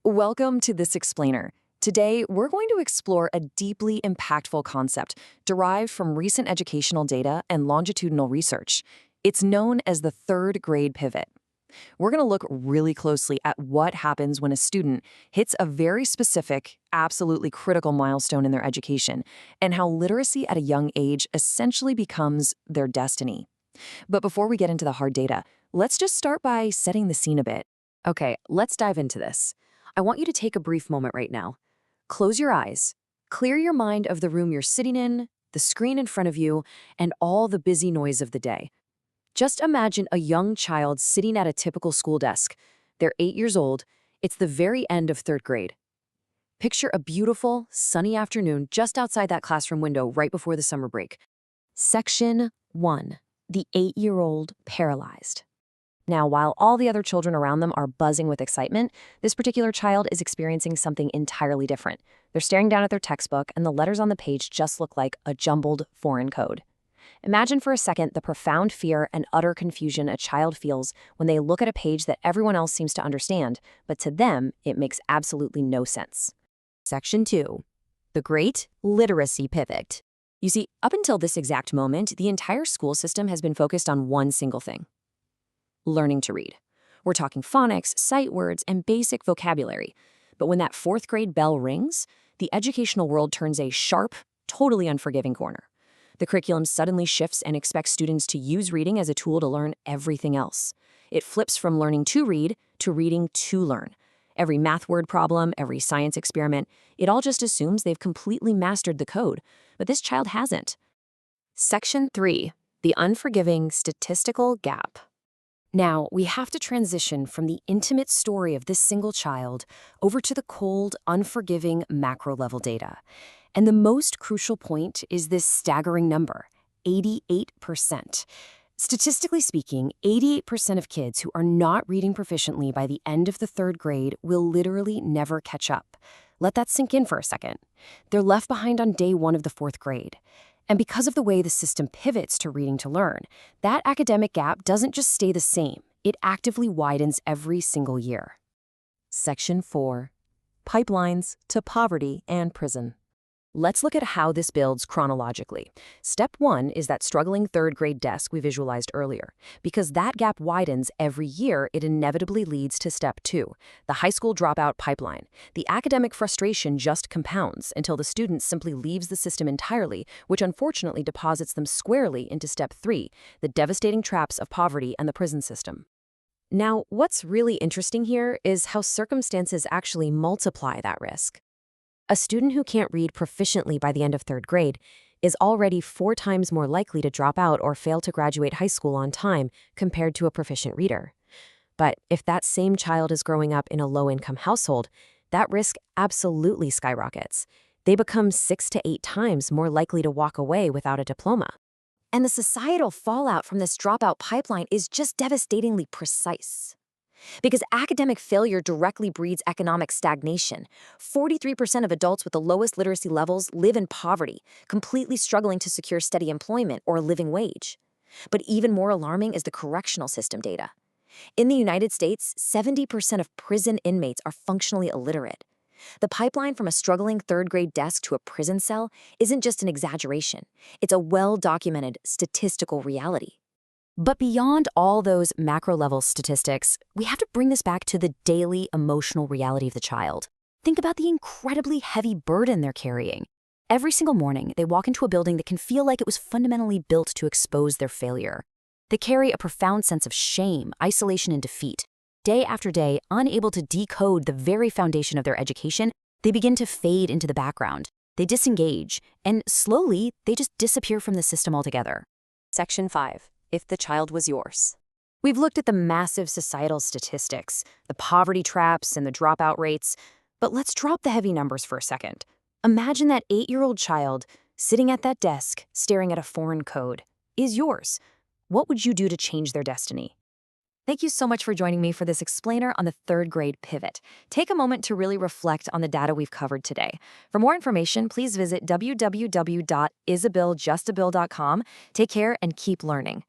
Welcome to This Explainer. Today, we're going to explore a deeply impactful concept derived from recent educational data and longitudinal research. It's known as the third grade pivot. We're going to look really closely at what happens when a student hits a very specific, absolutely critical milestone in their education, and how literacy at a young age essentially becomes their destiny. But before we get into the hard data, let's just start by setting the scene a bit. Okay, let's dive into this. I want you to take a brief moment right now. Close your eyes. Clear your mind of the room you're sitting in, the screen in front of you, and all the busy noise of the day. Just imagine a young child sitting at a typical school desk. They're 8 years old. It's the very end of third grade. Picture a beautiful, sunny afternoon just outside that classroom window right before the summer break. Section 1. The 8-year-old paralyzed. Now, while all the other children around them are buzzing with excitement, this particular child is experiencing something entirely different. They're staring down at their textbook, and the letters on the page just look like a jumbled foreign code. Imagine for a second the profound fear and utter confusion a child feels when they look at a page that everyone else seems to understand, but to them, it makes absolutely no sense. Section 2. The Great Literacy Pivot. You see, up until this exact moment, the entire school system has been focused on one single thing: learning to read. We're talking phonics, sight words, and basic vocabulary. But when that fourth grade bell rings, the educational world turns a sharp, totally unforgiving corner. The curriculum suddenly shifts and expects students to use reading as a tool to learn everything else. It flips from learning to read to reading to learn. Every math word problem, every science experiment, it all just assumes they've completely mastered the code. But this child hasn't. Section 3. The Unforgiving Statistical Gap. Now, we have to transition from the intimate story of this single child over to the cold, unforgiving macro-level data. And the most crucial point is this staggering number: 88%. Statistically speaking, 88% of kids who are not reading proficiently by the end of the third grade will literally never catch up. Let that sink in for a second. They're left behind on day one of the fourth grade. And because of the way the system pivots to reading to learn, that academic gap doesn't just stay the same, it actively widens every single year. Section 4. Pipelines to Poverty and Prison. Let's look at how this builds chronologically. Step 1 is that struggling third grade desk we visualized earlier. Because that gap widens every year, it inevitably leads to Step 2, the high school dropout pipeline. The academic frustration just compounds until the student simply leaves the system entirely, which unfortunately deposits them squarely into Step 3, the devastating traps of poverty and the prison system. Now, what's really interesting here is how circumstances actually multiply that risk. A student who can't read proficiently by the end of third grade is already 4 times more likely to drop out or fail to graduate high school on time compared to a proficient reader. But if that same child is growing up in a low-income household, that risk absolutely skyrockets. They become 6 to 8 times more likely to walk away without a diploma. And the societal fallout from this dropout pipeline is just devastatingly precise. Because academic failure directly breeds economic stagnation. 43% of adults with the lowest literacy levels live in poverty, completely struggling to secure steady employment or a living wage. But even more alarming is the correctional system data. In the United States, 70% of prison inmates are functionally illiterate. The pipeline from a struggling third grade desk to a prison cell isn't just an exaggeration. It's a well-documented statistical reality. But beyond all those macro-level statistics, we have to bring this back to the daily emotional reality of the child. Think about the incredibly heavy burden they're carrying. Every single morning, they walk into a building that can feel like it was fundamentally built to expose their failure. They carry a profound sense of shame, isolation, and defeat. Day after day, unable to decode the very foundation of their education, they begin to fade into the background. They disengage, and slowly, they just disappear from the system altogether. Section 5. If the child was yours. We've looked at the massive societal statistics, the poverty traps and the dropout rates, but let's drop the heavy numbers for a second. Imagine that 8-year-old child sitting at that desk staring at a foreign code. Is yours. What would you do to change their destiny? Thank you so much for joining me for this explainer on the third grade pivot. Take a moment to really reflect on the data we've covered today. For more information, please visit www.isabeljustabill.com. Take care and keep learning.